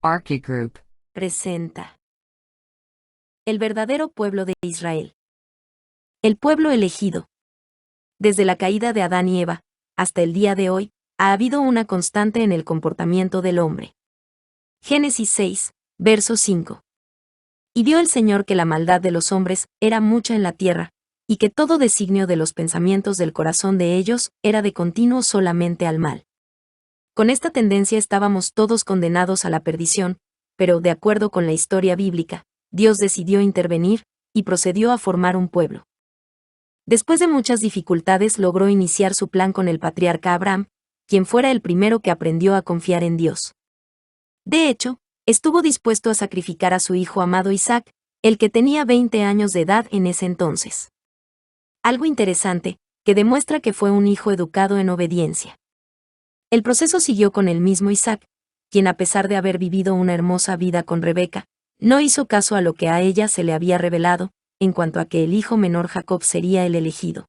Arche Group presenta el verdadero pueblo de Israel. El pueblo elegido. Desde la caída de Adán y Eva, hasta el día de hoy, ha habido una constante en el comportamiento del hombre. Génesis 6, verso 5. Y vio el Señor que la maldad de los hombres era mucha en la tierra, y que todo designio de los pensamientos del corazón de ellos era de continuo solamente al mal. Con esta tendencia estábamos todos condenados a la perdición, pero de acuerdo con la historia bíblica, Dios decidió intervenir y procedió a formar un pueblo. Después de muchas dificultades logró iniciar su plan con el patriarca Abraham, quien fuera el primero que aprendió a confiar en Dios. De hecho, estuvo dispuesto a sacrificar a su hijo amado Isaac, el que tenía 20 años de edad en ese entonces. Algo interesante, que demuestra que fue un hijo educado en obediencia. El proceso siguió con el mismo Isaac, quien a pesar de haber vivido una hermosa vida con Rebeca, no hizo caso a lo que a ella se le había revelado, en cuanto a que el hijo menor Jacob sería el elegido.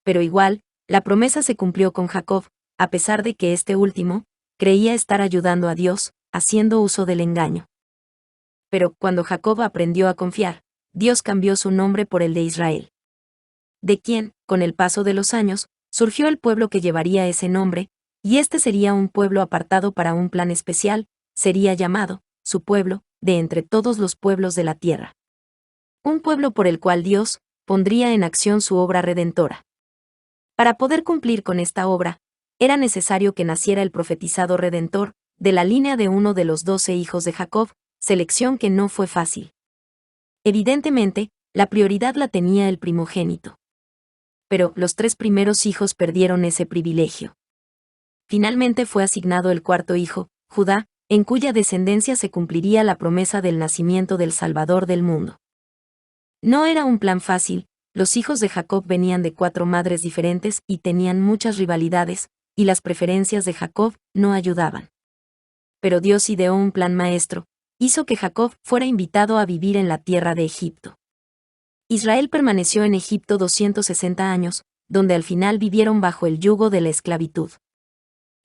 Pero igual, la promesa se cumplió con Jacob, a pesar de que este último creía estar ayudando a Dios, haciendo uso del engaño. Pero cuando Jacob aprendió a confiar, Dios cambió su nombre por el de Israel. De quien, con el paso de los años, surgió el pueblo que llevaría ese nombre, y este sería un pueblo apartado para un plan especial, sería llamado, su pueblo, de entre todos los pueblos de la tierra. Un pueblo por el cual Dios pondría en acción su obra redentora. Para poder cumplir con esta obra, era necesario que naciera el profetizado Redentor, de la línea de uno de los 12 hijos de Jacob, selección que no fue fácil. Evidentemente, la prioridad la tenía el primogénito. Pero los 3 primeros hijos perdieron ese privilegio. Finalmente fue asignado el cuarto hijo, Judá, en cuya descendencia se cumpliría la promesa del nacimiento del Salvador del mundo. No era un plan fácil, los hijos de Jacob venían de 4 madres diferentes y tenían muchas rivalidades, y las preferencias de Jacob no ayudaban. Pero Dios ideó un plan maestro, hizo que Jacob fuera invitado a vivir en la tierra de Egipto. Israel permaneció en Egipto 260 años, donde al final vivieron bajo el yugo de la esclavitud.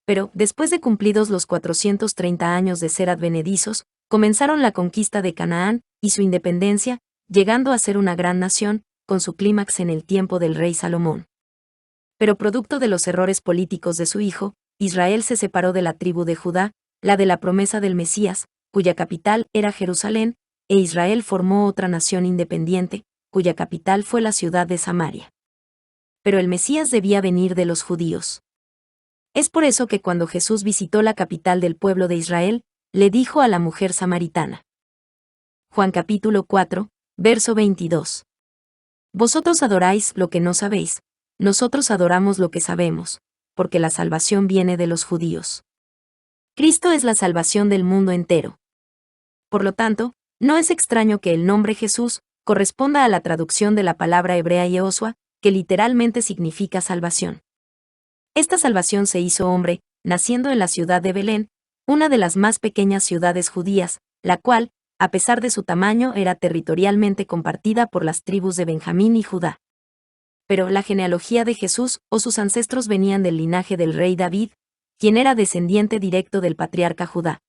Pero, después de cumplidos los 430 años de ser advenedizos, comenzaron la conquista de Canaán y su independencia, llegando a ser una gran nación, con su clímax en el tiempo del rey Salomón. Pero producto de los errores políticos de su hijo, Israel se separó de la tribu de Judá, la de la promesa del Mesías, cuya capital era Jerusalén, e Israel formó otra nación independiente, cuya capital fue la ciudad de Samaria. Pero el Mesías debía venir de los judíos. Es por eso que cuando Jesús visitó la capital del pueblo de Israel, le dijo a la mujer samaritana. Juan capítulo 4, verso 22. Vosotros adoráis lo que no sabéis, nosotros adoramos lo que sabemos, porque la salvación viene de los judíos. Cristo es la salvación del mundo entero. Por lo tanto, no es extraño que el nombre Jesús corresponda a la traducción de la palabra hebrea Yehoshua, que literalmente significa salvación. Esta salvación se hizo hombre, naciendo en la ciudad de Belén, una de las más pequeñas ciudades judías, la cual, a pesar de su tamaño, era territorialmente compartida por las tribus de Benjamín y Judá. Pero la genealogía de Jesús o sus ancestros venían del linaje del rey David, quien era descendiente directo del patriarca Judá.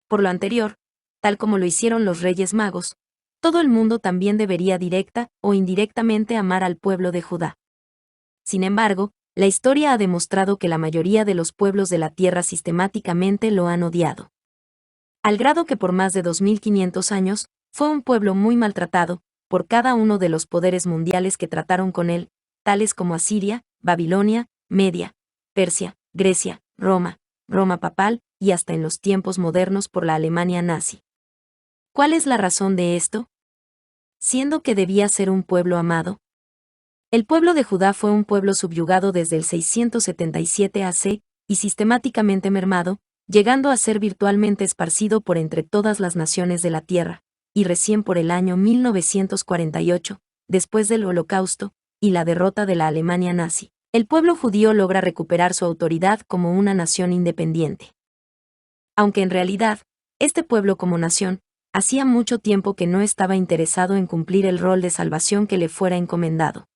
Por lo anterior, tal como lo hicieron los reyes magos, todo el mundo también debería directa o indirectamente amar al pueblo de Judá. Sin embargo, la historia ha demostrado que la mayoría de los pueblos de la tierra sistemáticamente lo han odiado. Al grado que por más de 2500 años, fue un pueblo muy maltratado, por cada uno de los poderes mundiales que trataron con él, tales como Asiria, Babilonia, Media, Persia, Grecia, Roma papal, y hasta en los tiempos modernos por la Alemania nazi. ¿Cuál es la razón de esto? Siendo que debía ser un pueblo amado. El pueblo de Judá fue un pueblo subyugado desde el 677 AC, y sistemáticamente mermado, llegando a ser virtualmente esparcido por entre todas las naciones de la tierra, y recién por el año 1948, después del Holocausto, y la derrota de la Alemania nazi, el pueblo judío logra recuperar su autoridad como una nación independiente. Aunque en realidad, este pueblo como nación, hacía mucho tiempo que no estaba interesado en cumplir el rol de salvación que le fuera encomendado.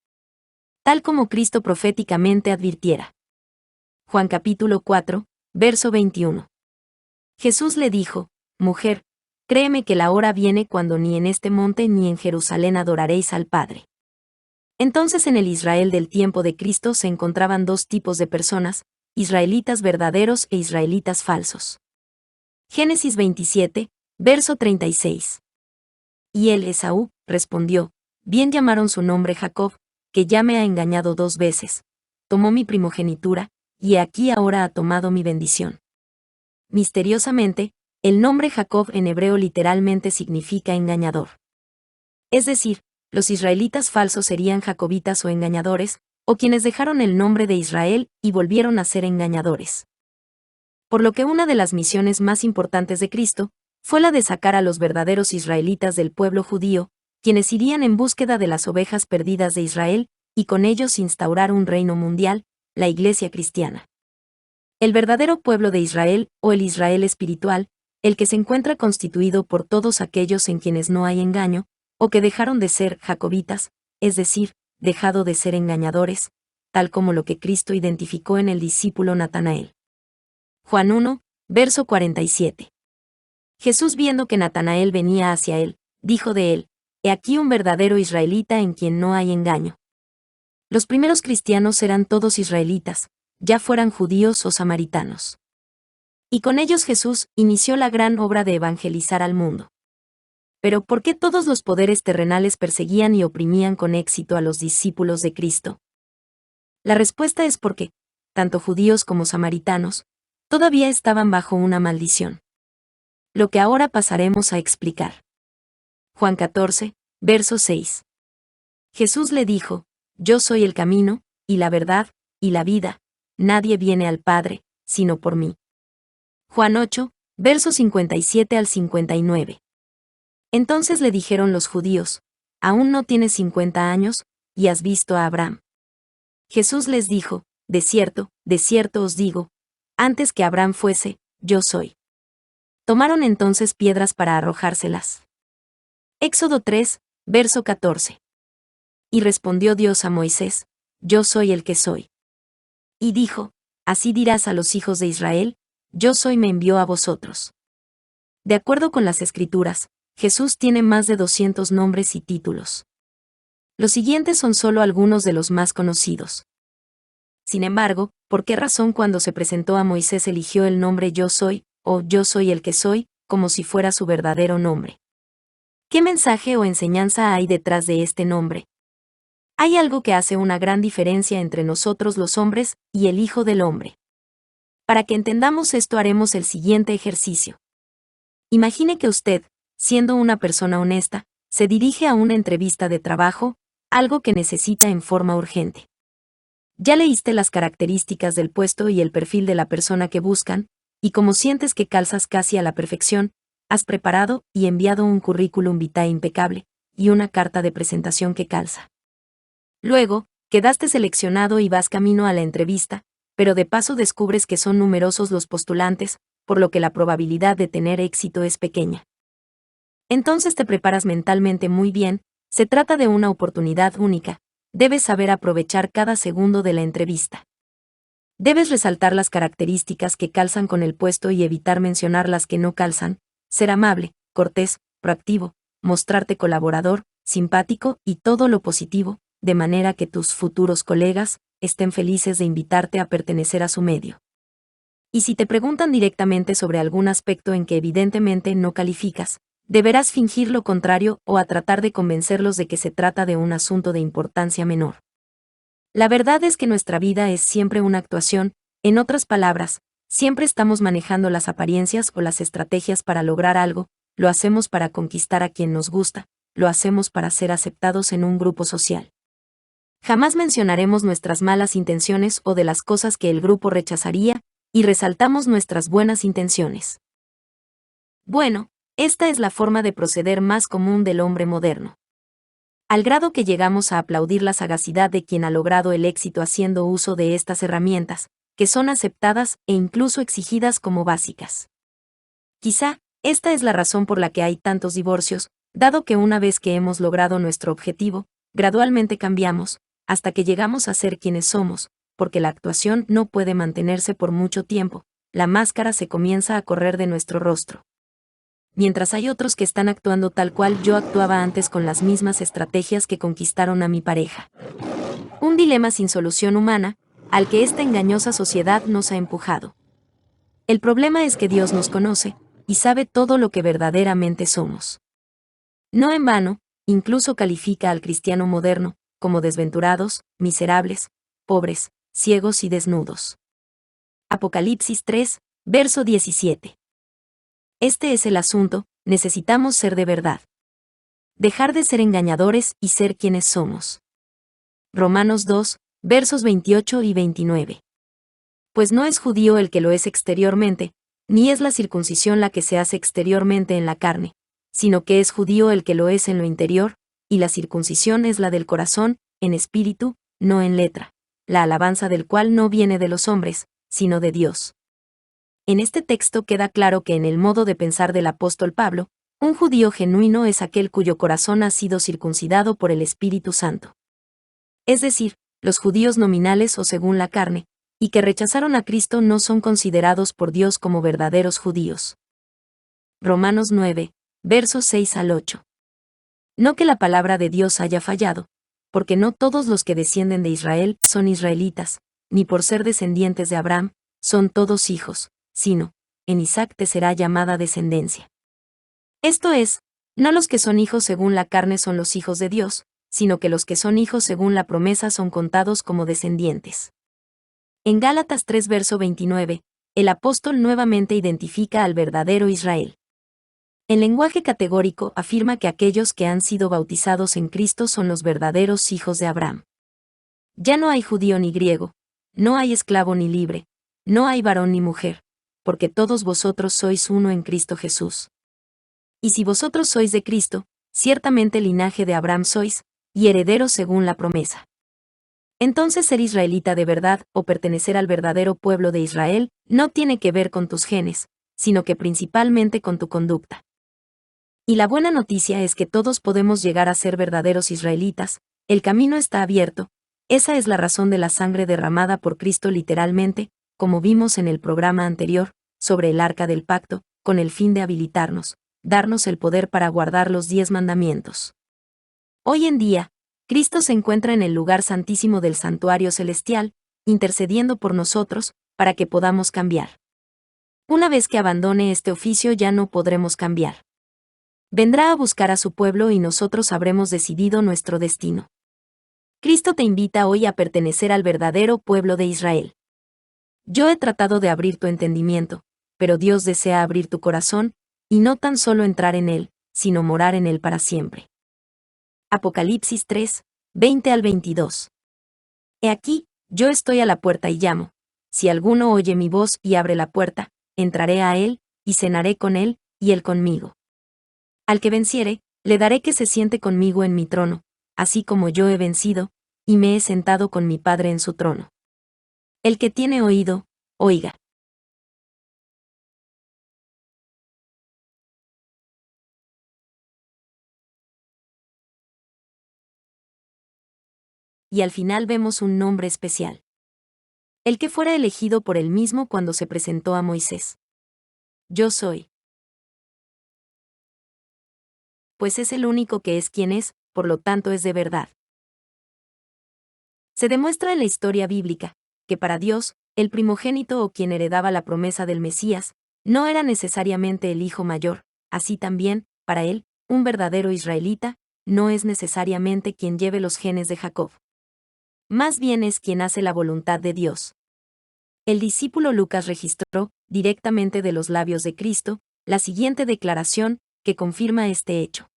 Tal como Cristo proféticamente advirtiera. Juan capítulo 4, verso 21. Jesús le dijo, mujer, créeme que la hora viene cuando ni en este monte ni en Jerusalén adoraréis al Padre. Entonces en el Israel del tiempo de Cristo se encontraban dos tipos de personas, israelitas verdaderos e israelitas falsos. Génesis 27, verso 36. Y él, Esaú, respondió, bien llamaron su nombre Jacob, que ya me ha engañado 2 veces. Tomó mi primogenitura, y aquí ahora ha tomado mi bendición. Misteriosamente, el nombre Jacob en hebreo literalmente significa engañador. Es decir, los israelitas falsos serían jacobitas o engañadores, o quienes dejaron el nombre de Israel y volvieron a ser engañadores. Por lo que una de las misiones más importantes de Cristo fue la de sacar a los verdaderos israelitas del pueblo judío, quienes irían en búsqueda de las ovejas perdidas de Israel, y con ellos instaurar un reino mundial, la Iglesia cristiana. El verdadero pueblo de Israel, o el Israel espiritual, el que se encuentra constituido por todos aquellos en quienes no hay engaño, o que dejaron de ser jacobitas, es decir, dejado de ser engañadores, tal como lo que Cristo identificó en el discípulo Natanael. Juan 1, verso 47. Jesús, viendo que Natanael venía hacia él, dijo de él, he aquí un verdadero israelita en quien no hay engaño. Los primeros cristianos eran todos israelitas, ya fueran judíos o samaritanos. Y con ellos Jesús inició la gran obra de evangelizar al mundo. Pero ¿por qué todos los poderes terrenales perseguían y oprimían con éxito a los discípulos de Cristo? La respuesta es porque, tanto judíos como samaritanos, todavía estaban bajo una maldición. Lo que ahora pasaremos a explicar. Juan 14, verso 6. Jesús le dijo, yo soy el camino, y la verdad, y la vida, nadie viene al Padre, sino por mí. Juan 8, versos 57 al 59. Entonces le dijeron los judíos, aún no tienes 50 años, y has visto a Abraham. Jesús les dijo, de cierto os digo, antes que Abraham fuese, yo soy. Tomaron entonces piedras para arrojárselas. Éxodo 3, verso 14. Y respondió Dios a Moisés, yo soy el que soy. Y dijo, así dirás a los hijos de Israel, yo soy me envió a vosotros. De acuerdo con las Escrituras, Jesús tiene más de 200 nombres y títulos. Los siguientes son solo algunos de los más conocidos. Sin embargo, ¿por qué razón cuando se presentó a Moisés eligió el nombre Yo soy, o Yo soy el que soy, como si fuera su verdadero nombre? ¿Qué mensaje o enseñanza hay detrás de este nombre? Hay algo que hace una gran diferencia entre nosotros los hombres y el Hijo del Hombre. Para que entendamos esto haremos el siguiente ejercicio. Imagine que usted, siendo una persona honesta, se dirige a una entrevista de trabajo, algo que necesita en forma urgente. Ya leíste las características del puesto y el perfil de la persona que buscan, y como sientes que calzas casi a la perfección, has preparado y enviado un currículum vitae impecable, y una carta de presentación que calza. Luego, quedaste seleccionado y vas camino a la entrevista, pero de paso descubres que son numerosos los postulantes, por lo que la probabilidad de tener éxito es pequeña. Entonces te preparas mentalmente muy bien, se trata de una oportunidad única, debes saber aprovechar cada segundo de la entrevista. Debes resaltar las características que calzan con el puesto y evitar mencionar las que no calzan, ser amable, cortés, proactivo, mostrarte colaborador, simpático y todo lo positivo, de manera que tus futuros colegas estén felices de invitarte a pertenecer a su medio. Y si te preguntan directamente sobre algún aspecto en que evidentemente no calificas, deberás fingir lo contrario o a tratar de convencerlos de que se trata de un asunto de importancia menor. La verdad es que nuestra vida es siempre una actuación, en otras palabras, siempre estamos manejando las apariencias o las estrategias para lograr algo, lo hacemos para conquistar a quien nos gusta, lo hacemos para ser aceptados en un grupo social. Jamás mencionaremos nuestras malas intenciones o de las cosas que el grupo rechazaría, y resaltamos nuestras buenas intenciones. Bueno, esta es la forma de proceder más común del hombre moderno. Al grado que llegamos a aplaudir la sagacidad de quien ha logrado el éxito haciendo uso de estas herramientas, que son aceptadas e incluso exigidas como básicas. Quizá, esta es la razón por la que hay tantos divorcios, dado que una vez que hemos logrado nuestro objetivo, gradualmente cambiamos, hasta que llegamos a ser quienes somos, porque la actuación no puede mantenerse por mucho tiempo, la máscara se comienza a correr de nuestro rostro. Mientras hay otros que están actuando tal cual yo actuaba antes con las mismas estrategias que conquistaron a mi pareja. Un dilema sin solución humana, al que esta engañosa sociedad nos ha empujado. El problema es que Dios nos conoce, y sabe todo lo que verdaderamente somos. No en vano, incluso califica al cristiano moderno como desventurados, miserables, pobres, ciegos y desnudos. Apocalipsis 3, verso 17. Este es el asunto, necesitamos ser de verdad. Dejar de ser engañadores y ser quienes somos. Romanos 2, versos 28 y 29. Pues no es judío el que lo es exteriormente, ni es la circuncisión la que se hace exteriormente en la carne, sino que es judío el que lo es en lo interior, y la circuncisión es la del corazón, en espíritu, no en letra, la alabanza del cual no viene de los hombres, sino de Dios. En este texto queda claro que en el modo de pensar del apóstol Pablo, un judío genuino es aquel cuyo corazón ha sido circuncidado por el Espíritu Santo. Es decir, los judíos nominales o según la carne, y que rechazaron a Cristo no son considerados por Dios como verdaderos judíos. Romanos 9, versos 6 al 8. No que la palabra de Dios haya fallado, porque no todos los que descienden de Israel son israelitas, ni por ser descendientes de Abraham, son todos hijos, sino, en Isaac te será llamada descendencia. Esto es, no los que son hijos según la carne son los hijos de Dios, sino que los que son hijos según la promesa son contados como descendientes. En Gálatas 3 verso 29, el apóstol nuevamente identifica al verdadero Israel. En lenguaje categórico afirma que aquellos que han sido bautizados en Cristo son los verdaderos hijos de Abraham. Ya no hay judío ni griego, no hay esclavo ni libre, no hay varón ni mujer, porque todos vosotros sois uno en Cristo Jesús. Y si vosotros sois de Cristo, ciertamente linaje de Abraham sois, y herederos según la promesa. Entonces ser israelita de verdad, o pertenecer al verdadero pueblo de Israel, no tiene que ver con tus genes, sino que principalmente con tu conducta. Y la buena noticia es que todos podemos llegar a ser verdaderos israelitas, el camino está abierto, esa es la razón de la sangre derramada por Cristo literalmente, como vimos en el programa anterior, sobre el arca del pacto, con el fin de habilitarnos, darnos el poder para guardar los 10 mandamientos. Hoy en día, Cristo se encuentra en el lugar santísimo del santuario celestial, intercediendo por nosotros, para que podamos cambiar. Una vez que abandone este oficio ya no podremos cambiar. Vendrá a buscar a su pueblo y nosotros habremos decidido nuestro destino. Cristo te invita hoy a pertenecer al verdadero pueblo de Israel. Yo he tratado de abrir tu entendimiento, pero Dios desea abrir tu corazón, y no tan solo entrar en él, sino morar en él para siempre. Apocalipsis 3, 20 al 22. He aquí, yo estoy a la puerta y llamo. Si alguno oye mi voz y abre la puerta, entraré a él, y cenaré con él, y él conmigo. Al que venciere, le daré que se siente conmigo en mi trono, así como yo he vencido, y me he sentado con mi Padre en su trono. El que tiene oído, oiga. Y al final vemos un nombre especial. El que fuera elegido por él mismo cuando se presentó a Moisés. Yo soy. Pues es el único que es quien es, por lo tanto es de verdad. Se demuestra en la historia bíblica, que para Dios, el primogénito o quien heredaba la promesa del Mesías, no era necesariamente el hijo mayor, así también, para él, un verdadero israelita, no es necesariamente quien lleve los genes de Jacob. Más bien es quien hace la voluntad de Dios. El discípulo Lucas registró, directamente de los labios de Cristo, la siguiente declaración, que confirma este hecho.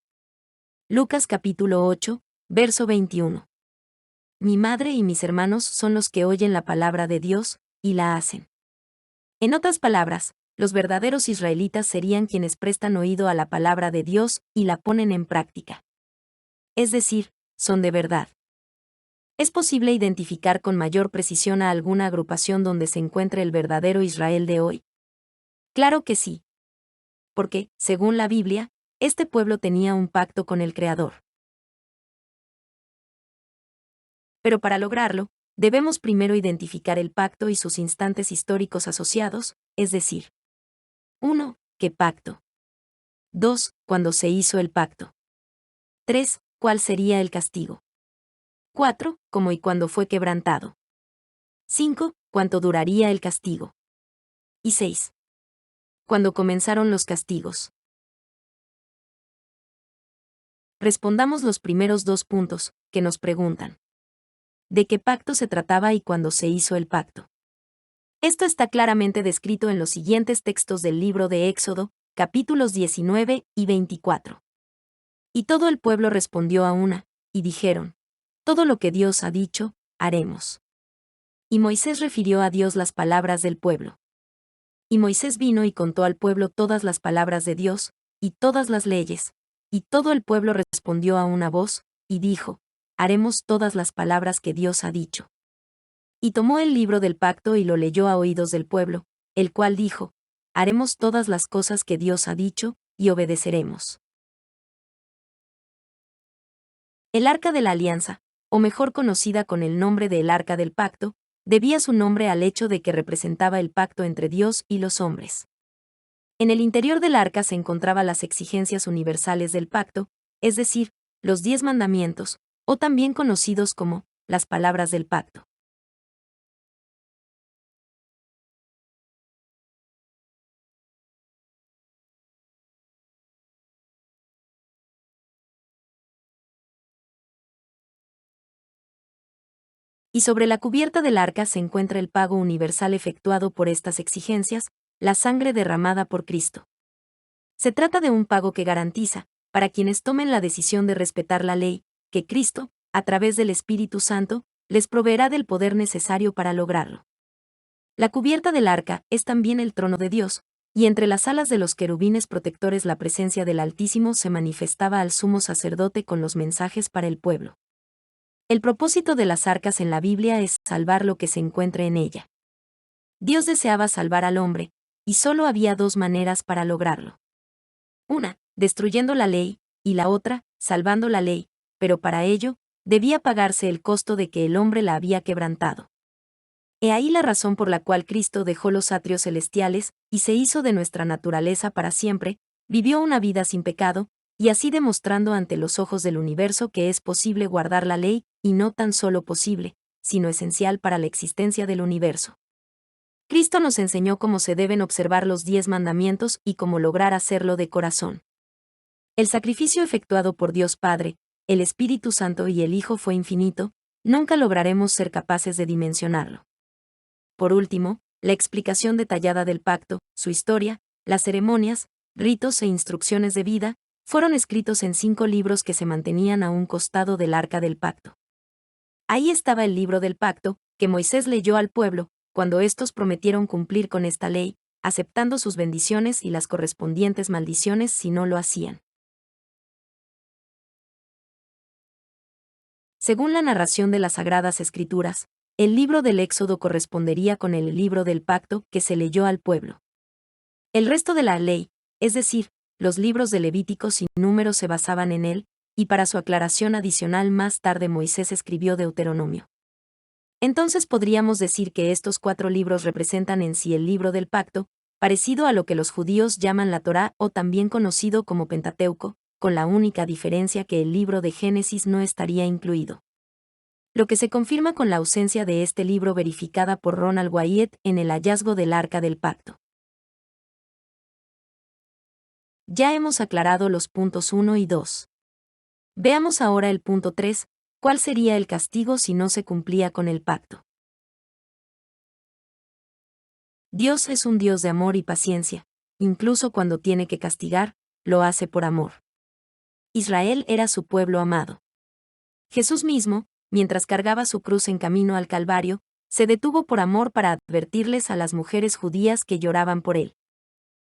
Lucas capítulo 8, verso 21. Mi madre y mis hermanos son los que oyen la palabra de Dios, y la hacen. En otras palabras, los verdaderos israelitas serían quienes prestan oído a la palabra de Dios y la ponen en práctica. Es decir, son de verdad. ¿Es posible identificar con mayor precisión a alguna agrupación donde se encuentre el verdadero Israel de hoy? Claro que sí. Porque, según la Biblia, este pueblo tenía un pacto con el Creador. Pero para lograrlo, debemos primero identificar el pacto y sus instantes históricos asociados, es decir, 1. ¿Qué pacto? 2. ¿Cuándo se hizo el pacto? 3. ¿Cuál sería el castigo? 4. ¿Cómo y cuándo fue quebrantado? 5. ¿Cuánto duraría el castigo? Y 6. ¿Cuándo comenzaron los castigos? Respondamos los primeros dos puntos, que nos preguntan. ¿De qué pacto se trataba y cuándo se hizo el pacto? Esto está claramente descrito en los siguientes textos del libro de Éxodo, capítulos 19 y 24. Y todo el pueblo respondió a una, y dijeron, todo lo que Dios ha dicho, haremos. Y Moisés refirió a Dios las palabras del pueblo. Y Moisés vino y contó al pueblo todas las palabras de Dios, y todas las leyes, y todo el pueblo respondió a una voz, y dijo, haremos todas las palabras que Dios ha dicho. Y tomó el libro del pacto y lo leyó a oídos del pueblo, el cual dijo, haremos todas las cosas que Dios ha dicho, y obedeceremos. El Arca de la Alianza, o mejor conocida con el nombre de el Arca del Pacto, debía su nombre al hecho de que representaba el pacto entre Dios y los hombres. En el interior del arca se encontraban las exigencias universales del pacto, es decir, los 10 mandamientos, o también conocidos como las palabras del pacto. Y sobre la cubierta del arca se encuentra el pago universal efectuado por estas exigencias, la sangre derramada por Cristo. Se trata de un pago que garantiza, para quienes tomen la decisión de respetar la ley, que Cristo, a través del Espíritu Santo, les proveerá del poder necesario para lograrlo. La cubierta del arca es también el trono de Dios, y entre las alas de los querubines protectores la presencia del Altísimo se manifestaba al sumo sacerdote con los mensajes para el pueblo. El propósito de las arcas en la Biblia es salvar lo que se encuentre en ella. Dios deseaba salvar al hombre, y solo había dos maneras para lograrlo. Una, destruyendo la ley, y la otra, salvando la ley, pero para ello, debía pagarse el costo de que el hombre la había quebrantado. He ahí la razón por la cual Cristo dejó los atrios celestiales, y se hizo de nuestra naturaleza para siempre, vivió una vida sin pecado, y así demostrando ante los ojos del universo que es posible guardar la ley, y no tan solo posible, sino esencial para la existencia del universo. Cristo nos enseñó cómo se deben observar los 10 mandamientos y cómo lograr hacerlo de corazón. El sacrificio efectuado por Dios Padre, el Espíritu Santo y el Hijo fue infinito, nunca lograremos ser capaces de dimensionarlo. Por último, la explicación detallada del pacto, su historia, las ceremonias, ritos e instrucciones de vida, fueron escritos en 5 libros que se mantenían a un costado del arca del pacto. Ahí estaba el libro del pacto, que Moisés leyó al pueblo, cuando éstos prometieron cumplir con esta ley, aceptando sus bendiciones y las correspondientes maldiciones si no lo hacían. Según la narración de las Sagradas Escrituras, el libro del Éxodo correspondería con el libro del pacto que se leyó al pueblo. El resto de la ley, es decir, los libros de Levíticos y Números se basaban en él, y para su aclaración adicional más tarde Moisés escribió Deuteronomio. Entonces podríamos decir que estos 4 libros representan en sí el libro del pacto, parecido a lo que los judíos llaman la Torá o también conocido como Pentateuco, con la única diferencia que el libro de Génesis no estaría incluido. Lo que se confirma con la ausencia de este libro verificada por Ronald Wyatt en el hallazgo del Arca del Pacto. Ya hemos aclarado los puntos 1 y 2. Veamos ahora el punto 3, ¿cuál sería el castigo si no se cumplía con el pacto? Dios es un Dios de amor y paciencia, incluso cuando tiene que castigar, lo hace por amor. Israel era su pueblo amado. Jesús mismo, mientras cargaba su cruz en camino al Calvario, se detuvo por amor para advertirles a las mujeres judías que lloraban por él.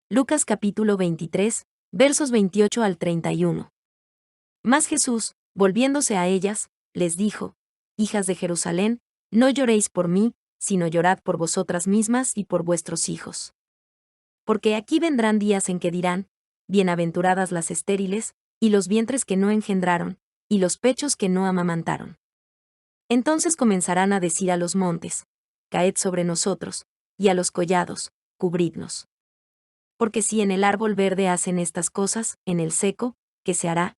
Lucas capítulo 23, versos 28 al 31. Mas Jesús, volviéndose a ellas, les dijo, Hijas de Jerusalén, no lloréis por mí, sino llorad por vosotras mismas y por vuestros hijos. Porque aquí vendrán días en que dirán, bienaventuradas las estériles, y los vientres que no engendraron, y los pechos que no amamantaron. Entonces comenzarán a decir a los montes, caed sobre nosotros, y a los collados, cubridnos. Porque si en el árbol verde hacen estas cosas, en el seco, ¿qué se hará?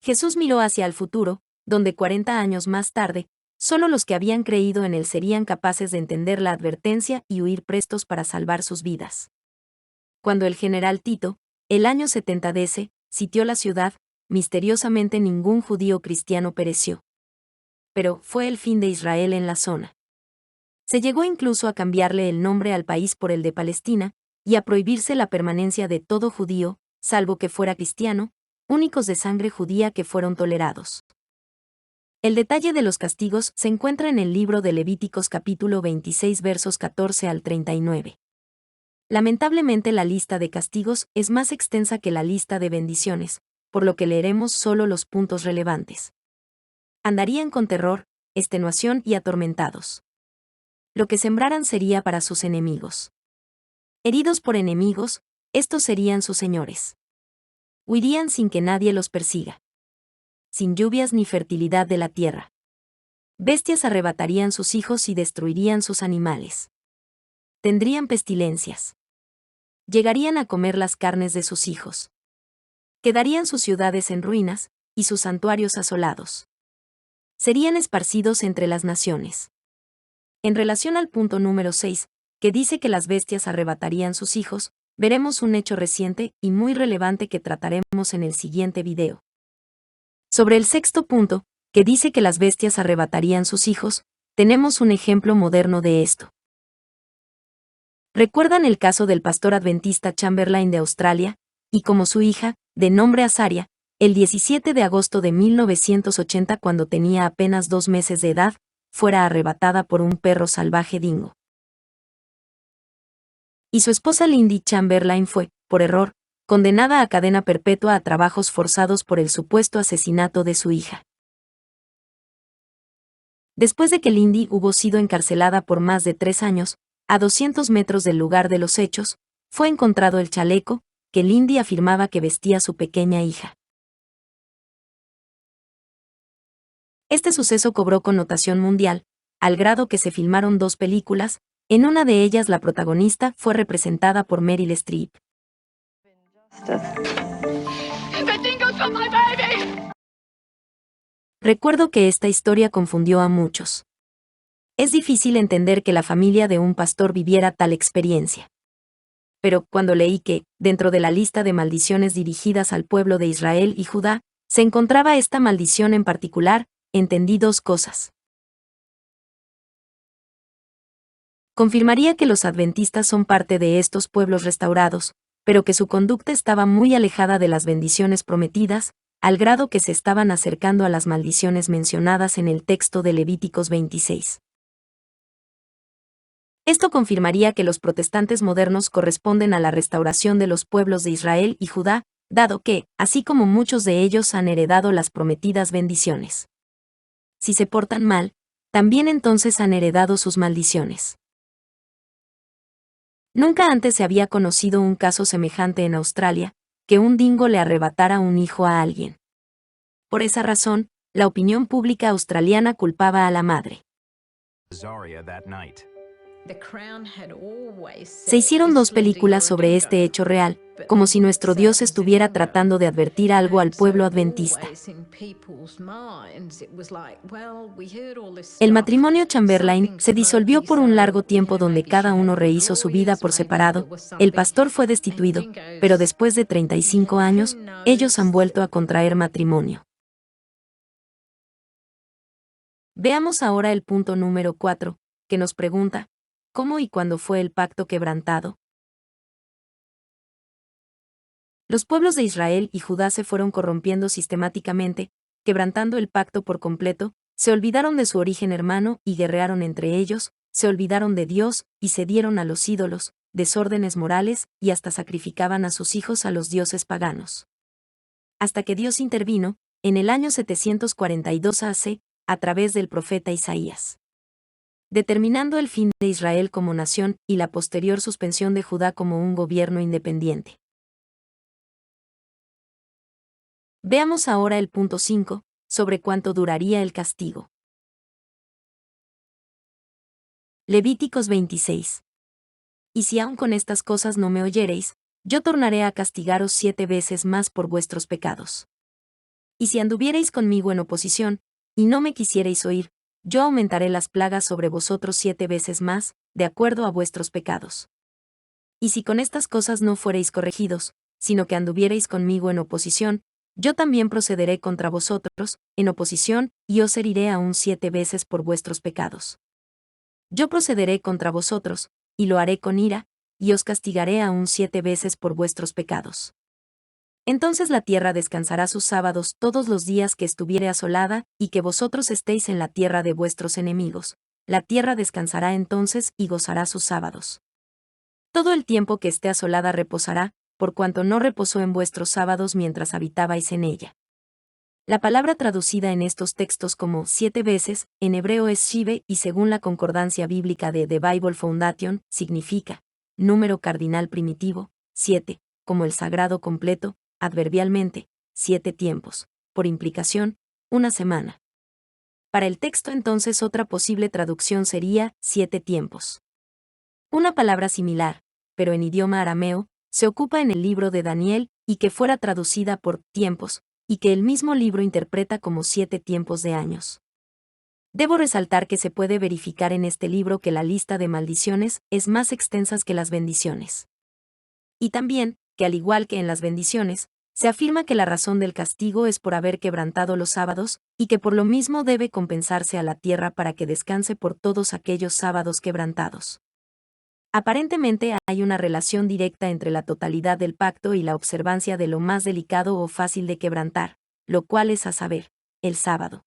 Jesús miró hacia el futuro, donde 40 años más tarde, solo los que habían creído en él serían capaces de entender la advertencia y huir prestos para salvar sus vidas. Cuando el general Tito, el año 70 DC, sitió la ciudad, misteriosamente ningún judío cristiano pereció. Pero fue el fin de Israel en la zona. Se llegó incluso a cambiarle el nombre al país por el de Palestina, y a prohibirse la permanencia de todo judío, salvo que fuera cristiano, únicos de sangre judía que fueron tolerados. El detalle de los castigos se encuentra en el libro de Levíticos capítulo 26 versos 14 al 39. Lamentablemente la lista de castigos es más extensa que la lista de bendiciones, por lo que leeremos solo los puntos relevantes. Andarían con terror, extenuación y atormentados. Lo que sembraran sería para sus enemigos. Heridos por enemigos, estos serían sus señores. Huirían sin que nadie los persiga. Sin lluvias ni fertilidad de la tierra. Bestias arrebatarían sus hijos y destruirían sus animales. Tendrían pestilencias. Llegarían a comer las carnes de sus hijos. Quedarían sus ciudades en ruinas, y sus santuarios asolados. Serían esparcidos entre las naciones. En relación al punto número 6, que dice que las bestias arrebatarían sus hijos, veremos un hecho reciente y muy relevante que trataremos en el siguiente video. Sobre el sexto punto, que dice que las bestias arrebatarían sus hijos, tenemos un ejemplo moderno de esto. ¿Recuerdan el caso del pastor adventista Chamberlain de Australia, y como su hija, de nombre Azaria, el 17 de agosto de 1980 cuando tenía apenas 2 meses de edad, fuera arrebatada por un perro salvaje dingo? Y su esposa Lindy Chamberlain fue, por error, condenada a cadena perpetua a trabajos forzados por el supuesto asesinato de su hija. Después de que Lindy hubo sido encarcelada por más de 3 años, a 200 metros del lugar de los hechos, fue encontrado el chaleco que Lindy afirmaba que vestía su pequeña hija. Este suceso cobró connotación mundial, al grado que se filmaron 2 películas, en una de ellas la protagonista fue representada por Meryl Streep. Recuerdo que esta historia confundió a muchos. Es difícil entender que la familia de un pastor viviera tal experiencia. Pero cuando leí que, dentro de la lista de maldiciones dirigidas al pueblo de Israel y Judá, se encontraba esta maldición en particular, entendí 2 cosas. Confirmaría que los adventistas son parte de estos pueblos restaurados, pero que su conducta estaba muy alejada de las bendiciones prometidas, al grado que se estaban acercando a las maldiciones mencionadas en el texto de Levíticos 26. Esto confirmaría que los protestantes modernos corresponden a la restauración de los pueblos de Israel y Judá, dado que, así como muchos de ellos han heredado las prometidas bendiciones. Si se portan mal, también entonces han heredado sus maldiciones. Nunca antes se había conocido un caso semejante en Australia, que un dingo le arrebatara un hijo a alguien. Por esa razón, la opinión pública australiana culpaba a la madre. Se hicieron 2 películas sobre este hecho real, como si nuestro Dios estuviera tratando de advertir algo al pueblo adventista. El matrimonio Chamberlain se disolvió por un largo tiempo donde cada uno rehizo su vida por separado. El pastor fue destituido, pero después de 35 años, ellos han vuelto a contraer matrimonio. Veamos ahora el punto número 4, que nos pregunta, ¿cómo y cuándo fue el pacto quebrantado? Los pueblos de Israel y Judá se fueron corrompiendo sistemáticamente, quebrantando el pacto por completo, se olvidaron de su origen hermano y guerrearon entre ellos, se olvidaron de Dios y se dieron a los ídolos, desórdenes morales y hasta sacrificaban a sus hijos a los dioses paganos. Hasta que Dios intervino, en el año 742 AC, a través del profeta Isaías, determinando el fin de Israel como nación y la posterior suspensión de Judá como un gobierno independiente. Veamos ahora el punto 5, sobre cuánto duraría el castigo. Levíticos 26. Y si aun con estas cosas no me oyereis, yo tornaré a castigaros 7 veces más por vuestros pecados. Y si anduviereis conmigo en oposición, y no me quisiereis oír, yo aumentaré las plagas sobre vosotros 7 veces más, de acuerdo a vuestros pecados. Y si con estas cosas no fuereis corregidos, sino que anduviereis conmigo en oposición, yo también procederé contra vosotros, en oposición, y os heriré aún 7 veces por vuestros pecados. Yo procederé contra vosotros, y lo haré con ira, y os castigaré aún 7 veces por vuestros pecados. Entonces la tierra descansará sus sábados todos los días que estuviere asolada, y que vosotros estéis en la tierra de vuestros enemigos. La tierra descansará entonces y gozará sus sábados. Todo el tiempo que esté asolada reposará, por cuanto no reposó en vuestros sábados mientras habitabais en ella. La palabra traducida en estos textos como 7 veces, en hebreo es shive y según la concordancia bíblica de The Bible Foundation, significa número cardinal primitivo, 7, como el sagrado completo, adverbialmente, 7 tiempos, por implicación, una semana. Para el texto entonces otra posible traducción sería 7 tiempos. Una palabra similar, pero en idioma arameo, se ocupa en el libro de Daniel y que fuera traducida por tiempos, y que el mismo libro interpreta como 7 tiempos de años. Debo resaltar que se puede verificar en este libro que la lista de maldiciones es más extensa que las bendiciones. Y también, que al igual que en las bendiciones, se afirma que la razón del castigo es por haber quebrantado los sábados, y que por lo mismo debe compensarse a la tierra para que descanse por todos aquellos sábados quebrantados. Aparentemente hay una relación directa entre la totalidad del pacto y la observancia de lo más delicado o fácil de quebrantar, lo cual es a saber, el sábado.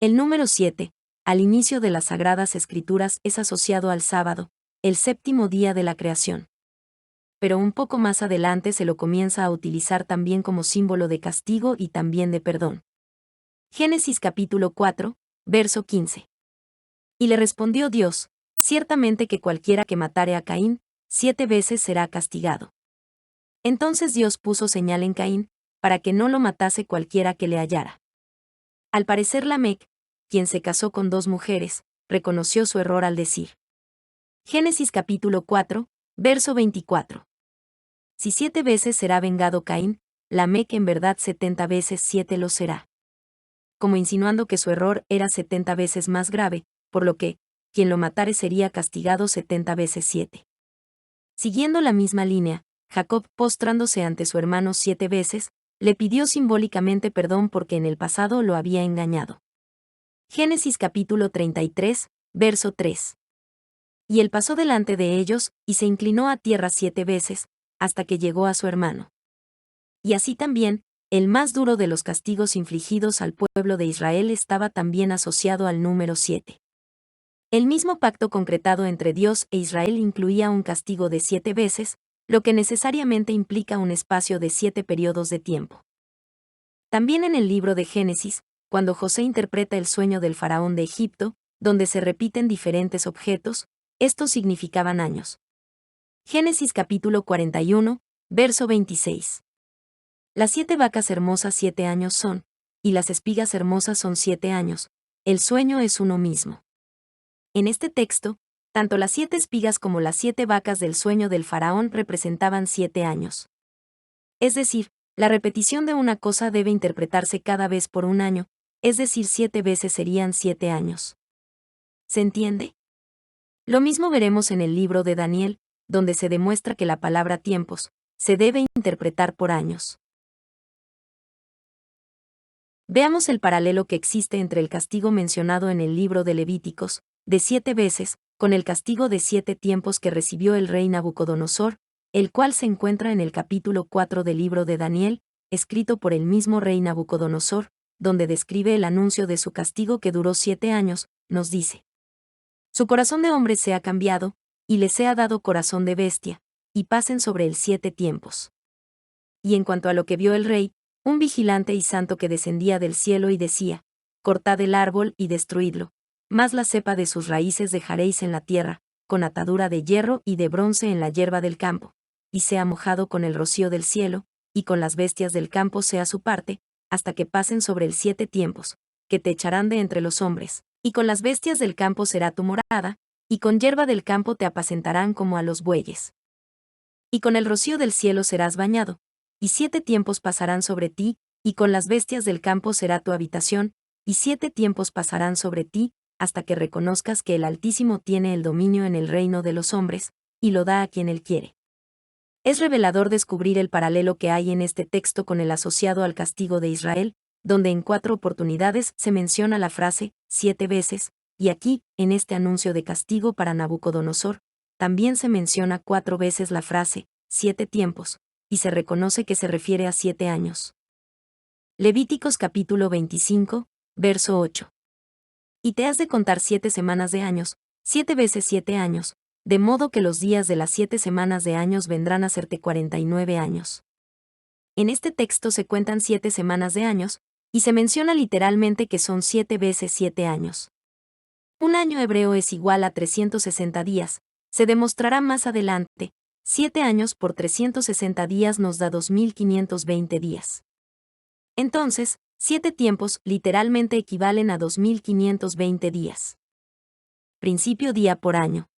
El número 7, al inicio de las Sagradas Escrituras, es asociado al sábado, el séptimo día de la creación. Pero un poco más adelante se lo comienza a utilizar también como símbolo de castigo y también de perdón. Génesis capítulo 4, verso 15. Y le respondió Dios: ciertamente que cualquiera que matare a Caín, 7 veces será castigado. Entonces Dios puso señal en Caín, para que no lo matase cualquiera que le hallara. Al parecer Lamec, quien se casó con 2 mujeres, reconoció su error al decir. Génesis capítulo 4, verso 24. Si 7 veces será vengado Caín, Lamec en verdad 70 veces 7 lo será. Como insinuando que su error era 70 veces más grave, por lo que, quien lo matare sería castigado 70 veces 7. Siguiendo la misma línea, Jacob, postrándose ante su hermano 7 veces, le pidió simbólicamente perdón porque en el pasado lo había engañado. Génesis capítulo 33, verso 3. Y él pasó delante de ellos, y se inclinó a tierra 7 veces, hasta que llegó a su hermano. Y así también, el más duro de los castigos infligidos al pueblo de Israel estaba también asociado al número 7. El mismo pacto concretado entre Dios e Israel incluía un castigo de 7 veces, lo que necesariamente implica un espacio de 7 periodos de tiempo. También en el libro de Génesis, cuando José interpreta el sueño del faraón de Egipto, donde se repiten diferentes objetos, estos significaban años. Génesis capítulo 41, verso 26. Las 7 vacas hermosas 7 años son, y las espigas hermosas son 7 años, el sueño es uno mismo. En este texto, tanto las 7 espigas como las 7 vacas del sueño del faraón representaban 7 años. Es decir, la repetición de una cosa debe interpretarse cada vez por un año, es decir, 7 veces serían 7 años. ¿Se entiende? Lo mismo veremos en el libro de Daniel, donde se demuestra que la palabra tiempos se debe interpretar por años. Veamos el paralelo que existe entre el castigo mencionado en el libro de Levíticos, de 7 veces, con el castigo de 7 tiempos que recibió el rey Nabucodonosor, el cual se encuentra en el capítulo 4 del libro de Daniel, escrito por el mismo rey Nabucodonosor, donde describe el anuncio de su castigo que duró 7 años, nos dice: su corazón de hombre se ha cambiado, y les sea dado corazón de bestia, y pasen sobre él 7 tiempos. Y en cuanto a lo que vio el rey, un vigilante y santo que descendía del cielo y decía: cortad el árbol y destruidlo, mas la cepa de sus raíces dejaréis en la tierra, con atadura de hierro y de bronce en la hierba del campo, y sea mojado con el rocío del cielo, y con las bestias del campo sea su parte, hasta que pasen sobre el 7 tiempos, que te echarán de entre los hombres, y con las bestias del campo será tu morada, y con hierba del campo te apacentarán como a los bueyes. Y con el rocío del cielo serás bañado, y 7 tiempos pasarán sobre ti, y con las bestias del campo será tu habitación, y 7 tiempos pasarán sobre ti, hasta que reconozcas que el Altísimo tiene el dominio en el reino de los hombres, y lo da a quien él quiere. Es revelador descubrir el paralelo que hay en este texto con el asociado al castigo de Israel, donde en 4 oportunidades se menciona la frase 7 veces, y aquí, en este anuncio de castigo para Nabucodonosor, también se menciona 4 veces la frase 7 tiempos, y se reconoce que se refiere a 7 años. Levíticos capítulo 25, verso 8. Y te has de contar 7 semanas de años, 7 veces 7 años, de modo que los días de las 7 semanas de años vendrán a serte 49 años. En este texto se cuentan 7 semanas de años, y se menciona literalmente que son 7 veces 7 años. Un año hebreo es igual a 360 días, se demostrará más adelante. 7 años por 360 días nos da 2520 días. Entonces, 7 tiempos literalmente equivalen a 2520 días. Principio día por año.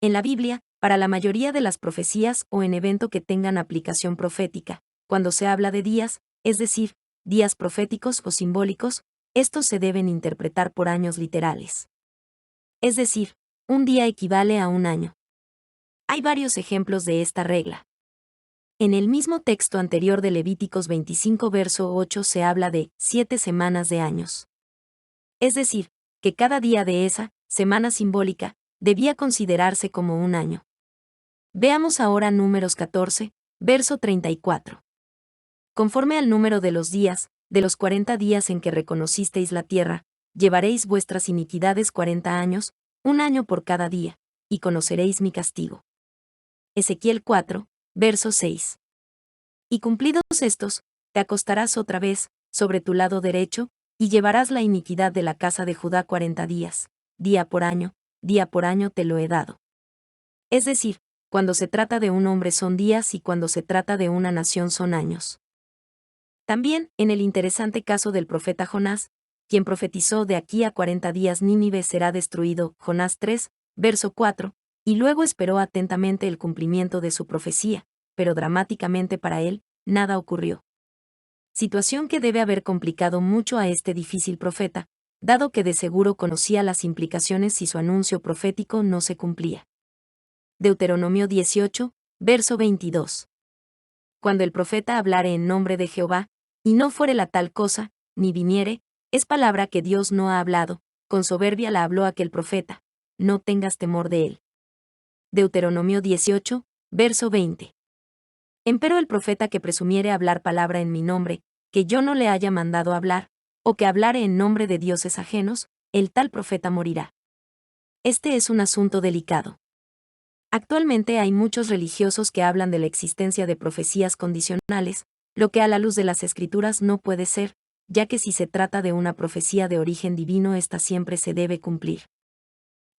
En la Biblia, para la mayoría de las profecías o en evento que tengan aplicación profética, cuando se habla de días, es decir, días proféticos o simbólicos, estos se deben interpretar por años literales. Es decir, un día equivale a un año. Hay varios ejemplos de esta regla. En el mismo texto anterior de Levíticos 25 verso 8 se habla de 7 semanas de años. Es decir, que cada día de esa semana simbólica debía considerarse como un año. Veamos ahora Números 14, verso 34. Conforme al número de los días, de los 40 días en que reconocisteis la tierra, llevaréis vuestras iniquidades 40 años, un año por cada día, y conoceréis mi castigo. Ezequiel 4, verso 6. Y cumplidos estos, te acostarás otra vez, sobre tu lado derecho, y llevarás la iniquidad de la casa de Judá 40 días, día por año te lo he dado. Es decir, cuando se trata de un hombre son días y cuando se trata de una nación son años. También, en el interesante caso del profeta Jonás, quien profetizó de aquí a 40 días Nínive será destruido, Jonás 3, verso 4, y luego esperó atentamente el cumplimiento de su profecía, pero dramáticamente para él, nada ocurrió. Situación que debe haber complicado mucho a este difícil profeta, dado que de seguro conocía las implicaciones si su anuncio profético no se cumplía. Deuteronomio 18, verso 22. Cuando el profeta hablare en nombre de Jehová, y no fuere la tal cosa, ni viniere, es palabra que Dios no ha hablado, con soberbia la habló aquel profeta, no tengas temor de él. Deuteronomio 18, verso 20. Empero el profeta que presumiere hablar palabra en mi nombre, que yo no le haya mandado hablar, o que hablare en nombre de dioses ajenos, el tal profeta morirá. Este es un asunto delicado. Actualmente hay muchos religiosos que hablan de la existencia de profecías condicionales, lo que a la luz de las Escrituras no puede ser, ya que si se trata de una profecía de origen divino, ésta siempre se debe cumplir.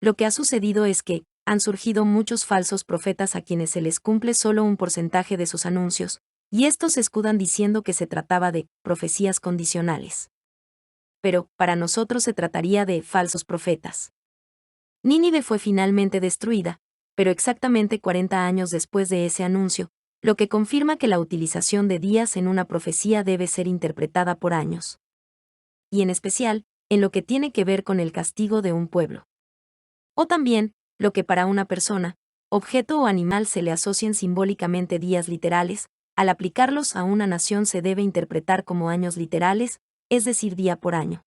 Lo que ha sucedido es que, han surgido muchos falsos profetas a quienes se les cumple solo un porcentaje de sus anuncios, y estos se escudan diciendo que se trataba de profecías condicionales. Pero, para nosotros se trataría de falsos profetas. Nínive fue finalmente destruida, pero exactamente 40 años después de ese anuncio, lo que confirma que la utilización de días en una profecía debe ser interpretada por años. Y en especial, en lo que tiene que ver con el castigo de un pueblo. O también, lo que para una persona, objeto o animal se le asocian simbólicamente días literales, al aplicarlos a una nación se debe interpretar como años literales, es decir, día por año.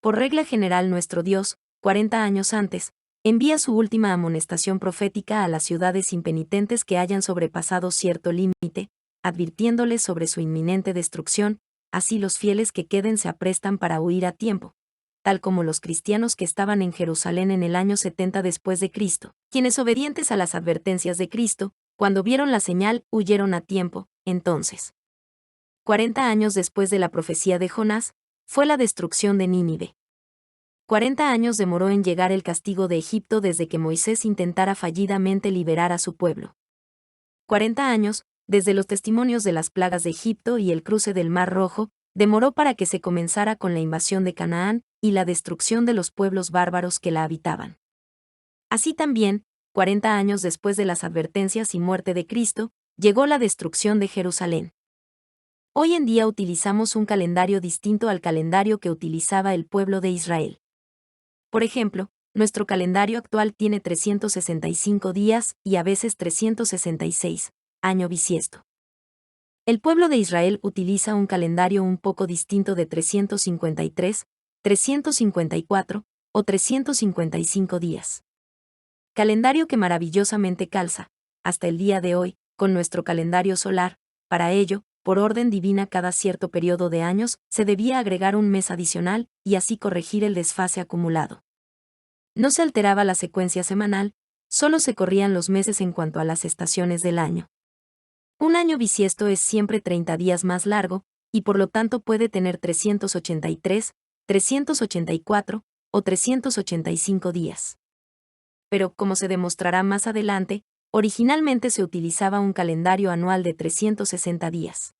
Por regla general nuestro Dios, 40 años antes, envía su última amonestación profética a las ciudades impenitentes que hayan sobrepasado cierto límite, advirtiéndoles sobre su inminente destrucción, así los fieles que queden se aprestan para huir a tiempo, tal como los cristianos que estaban en Jerusalén en el año 70 después de Cristo, quienes obedientes a las advertencias de Cristo, cuando vieron la señal, huyeron a tiempo. Entonces, 40 años después de la profecía de Jonás, fue la destrucción de Nínive. 40 años demoró en llegar el castigo de Egipto desde que Moisés intentara fallidamente liberar a su pueblo. 40 años, desde los testimonios de las plagas de Egipto y el cruce del Mar Rojo, demoró para que se comenzara con la invasión de Canaán y la destrucción de los pueblos bárbaros que la habitaban. Así también, 40 años después de las advertencias y muerte de Cristo, llegó la destrucción de Jerusalén. Hoy en día utilizamos un calendario distinto al calendario que utilizaba el pueblo de Israel. Por ejemplo, nuestro calendario actual tiene 365 días y a veces 366, año bisiesto. El pueblo de Israel utiliza un calendario un poco distinto de 353, 354 o 355 días. Calendario que maravillosamente calza, hasta el día de hoy, con nuestro calendario solar. Para ello, por orden divina cada cierto periodo de años, se debía agregar un mes adicional y así corregir el desfase acumulado. No se alteraba la secuencia semanal, solo se corrían los meses en cuanto a las estaciones del año. Un año bisiesto es siempre 30 días más largo, y por lo tanto puede tener 383, 384 o 385 días. Pero, como se demostrará más adelante, originalmente se utilizaba un calendario anual de 360 días.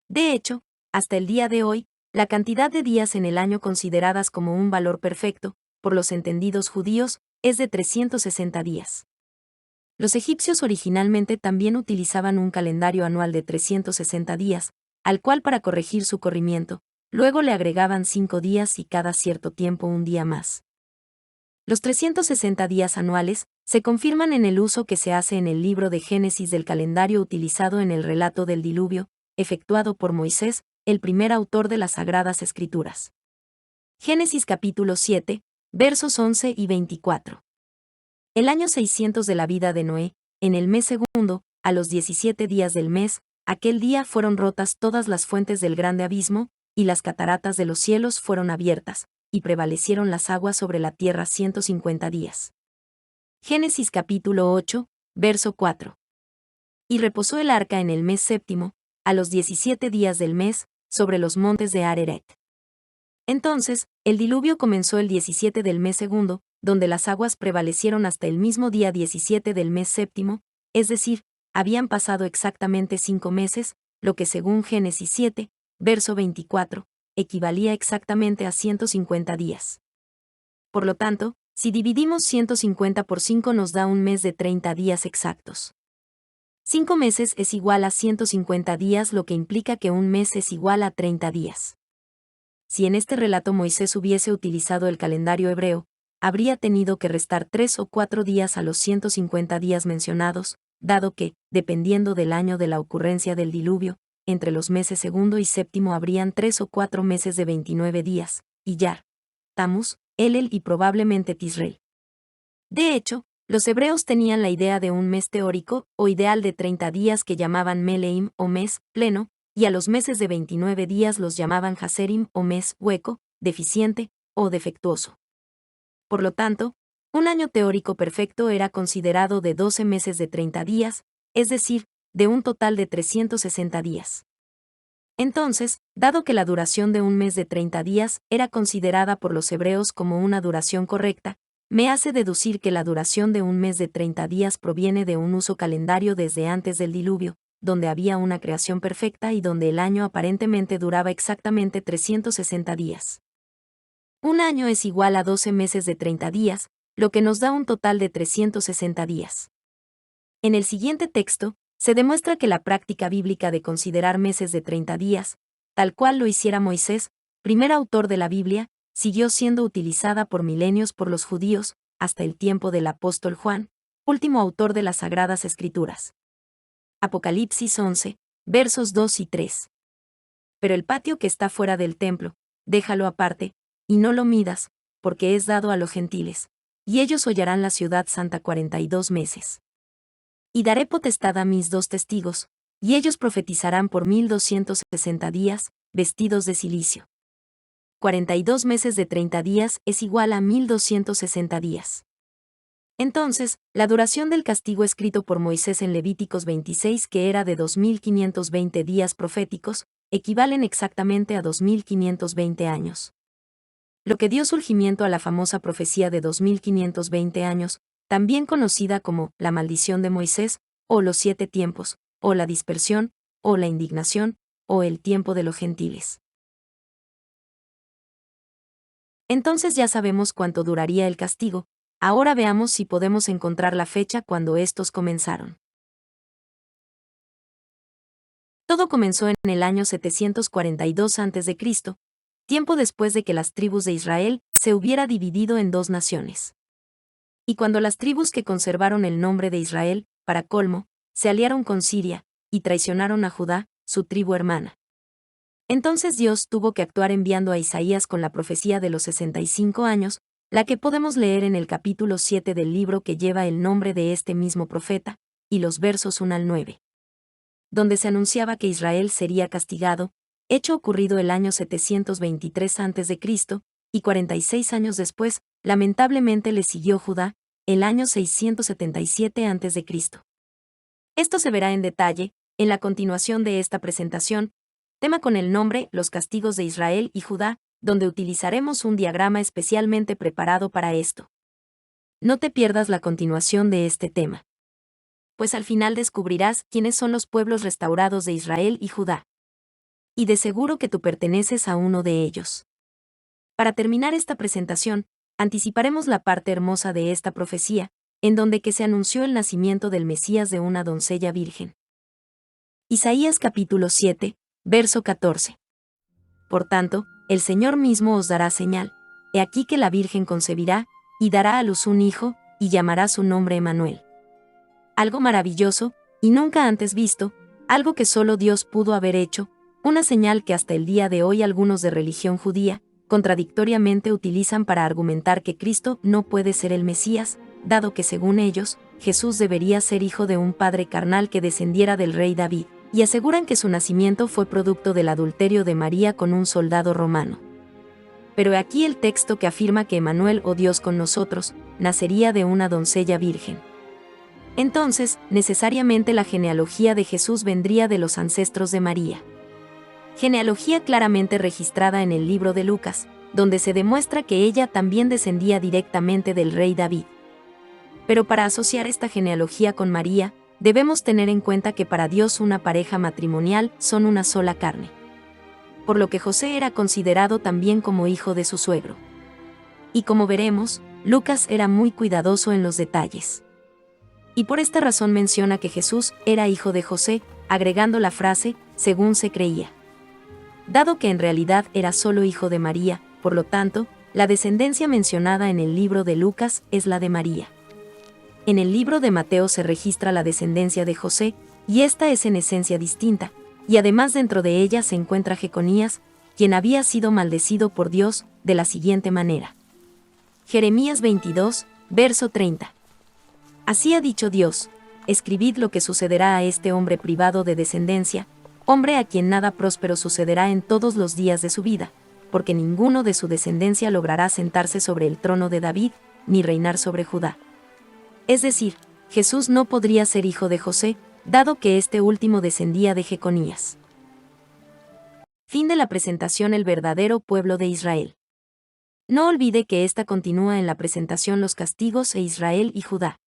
De hecho, hasta el día de hoy, la cantidad de días en el año consideradas como un valor perfecto, por los entendidos judíos, es de 360 días. Los egipcios originalmente también utilizaban un calendario anual de 360 días, al cual para corregir su corrimiento, luego le agregaban 5 días y cada cierto tiempo un día más. Los 360 días anuales se confirman en el uso que se hace en el libro de Génesis del calendario utilizado en el relato del diluvio, efectuado por Moisés, el primer autor de las Sagradas Escrituras. Génesis capítulo 7, versos 11 y 24. El año 600 de la vida de Noé, en el mes segundo, a los 17 días del mes, aquel día fueron rotas todas las fuentes del grande abismo, y las cataratas de los cielos fueron abiertas, y prevalecieron las aguas sobre la tierra 150 días. Génesis capítulo 8, verso 4. Y reposó el arca en el mes séptimo, a los 17 días del mes, sobre los montes de Areret. Entonces, el diluvio comenzó el 17 del mes segundo, donde las aguas prevalecieron hasta el mismo día 17 del mes séptimo, es decir, habían pasado exactamente 5 meses, lo que según Génesis 7, verso 24, equivalía exactamente a 150 días. Por lo tanto, si dividimos 150 por 5 nos da un mes de 30 días exactos. 5 meses es igual a 150 días, lo que implica que un mes es igual a 30 días. Si en este relato Moisés hubiese utilizado el calendario hebreo, habría tenido que restar 3 o 4 días a los 150 días mencionados, dado que, dependiendo del año de la ocurrencia del diluvio, entre los meses segundo y séptimo habrían 3 o 4 meses de 29 días, Iyar, Tamuz, Elel y probablemente Tisrel. De hecho, los hebreos tenían la idea de un mes teórico o ideal de 30 días que llamaban Meleim o mes pleno, y a los meses de 29 días los llamaban Haserim o mes hueco, deficiente o defectuoso. Por lo tanto, un año teórico perfecto era considerado de 12 meses de 30 días, es decir, de un total de 360 días. Entonces, dado que la duración de un mes de 30 días era considerada por los hebreos como una duración correcta, me hace deducir que la duración de un mes de 30 días proviene de un uso calendario desde antes del diluvio, donde había una creación perfecta y donde el año aparentemente duraba exactamente 360 días. Un año es igual a 12 meses de 30 días, lo que nos da un total de 360 días. En el siguiente texto, se demuestra que la práctica bíblica de considerar meses de 30 días, tal cual lo hiciera Moisés, primer autor de la Biblia, siguió siendo utilizada por milenios por los judíos, hasta el tiempo del apóstol Juan, último autor de las Sagradas Escrituras. Apocalipsis 11, versos 2 y 3. Pero el patio que está fuera del templo, déjalo aparte, y no lo midas, porque es dado a los gentiles, y ellos hollarán la ciudad santa 42 meses. Y daré potestad a mis 2 testigos, y ellos profetizarán por 1260 días, vestidos de cilicio. 42 meses de 30 días es igual a 1260 días. Entonces, la duración del castigo escrito por Moisés en Levíticos 26, que era de 2520 días proféticos, equivalen exactamente a 2520 años. Lo que dio surgimiento a la famosa profecía de 2520 años, también conocida como la maldición de Moisés, o los 7 tiempos, o la dispersión, o la indignación, o el tiempo de los gentiles. Entonces ya sabemos cuánto duraría el castigo, Ahora veamos si podemos encontrar la fecha cuando estos comenzaron. Todo comenzó en el año 742 a.C., tiempo después de que las tribus de Israel se hubiera dividido en dos naciones. Y cuando las tribus que conservaron el nombre de Israel, para colmo, se aliaron con Siria, y traicionaron a Judá, su tribu hermana. Entonces Dios tuvo que actuar enviando a Isaías con la profecía de los 65 años, la que podemos leer en el capítulo 7 del libro que lleva el nombre de este mismo profeta, y los versos 1 al 9. Donde se anunciaba que Israel sería castigado, hecho ocurrido el año 723 a.C., y 46 años después, lamentablemente le siguió Judá, el año 677 a.C. Esto se verá en detalle, en la continuación de esta presentación, tema con el nombre Los castigos de Israel y Judá, donde utilizaremos un diagrama especialmente preparado para esto. No te pierdas la continuación de este tema, pues al final descubrirás quiénes son los pueblos restaurados de Israel y Judá. Y de seguro que tú perteneces a uno de ellos. Para terminar esta presentación, anticiparemos la parte hermosa de esta profecía, en donde que se anunció el nacimiento del Mesías de una doncella virgen. Isaías capítulo 7, verso 14. Por tanto, el Señor mismo os dará señal. He aquí que la Virgen concebirá, y dará a luz un hijo, y llamará su nombre Emmanuel. Algo maravilloso, y nunca antes visto, algo que solo Dios pudo haber hecho, una señal que hasta el día de hoy algunos de religión judía, contradictoriamente utilizan para argumentar que Cristo no puede ser el Mesías, dado que según ellos, Jesús debería ser hijo de un padre carnal que descendiera del rey David, y aseguran que su nacimiento fue producto del adulterio de María con un soldado romano. Pero he aquí el texto que afirma que Emmanuel o Dios con nosotros, nacería de una doncella virgen. Entonces, necesariamente la genealogía de Jesús vendría de los ancestros de María. Genealogía claramente registrada en el libro de Lucas, donde se demuestra que ella también descendía directamente del rey David. Pero para asociar esta genealogía con María, debemos tener en cuenta que para Dios una pareja matrimonial son una sola carne. Por lo que José era considerado también como hijo de su suegro. Y como veremos, Lucas era muy cuidadoso en los detalles. Y por esta razón menciona que Jesús era hijo de José, agregando la frase, según se creía. Dado que en realidad era solo hijo de María, por lo tanto, la descendencia mencionada en el libro de Lucas es la de María. En el libro de Mateo se registra la descendencia de José, y esta es en esencia distinta, y además dentro de ella se encuentra Jeconías, quien había sido maldecido por Dios, de la siguiente manera. Jeremías 22, verso 30. Así ha dicho Dios, escribid lo que sucederá a este hombre privado de descendencia, hombre a quien nada próspero sucederá en todos los días de su vida, porque ninguno de su descendencia logrará sentarse sobre el trono de David, ni reinar sobre Judá. Es decir, Jesús no podría ser hijo de José, dado que este último descendía de Jeconías. Fin de la presentación El verdadero pueblo de Israel. No olvide que esta continúa en la presentación Los castigos e Israel y Judá.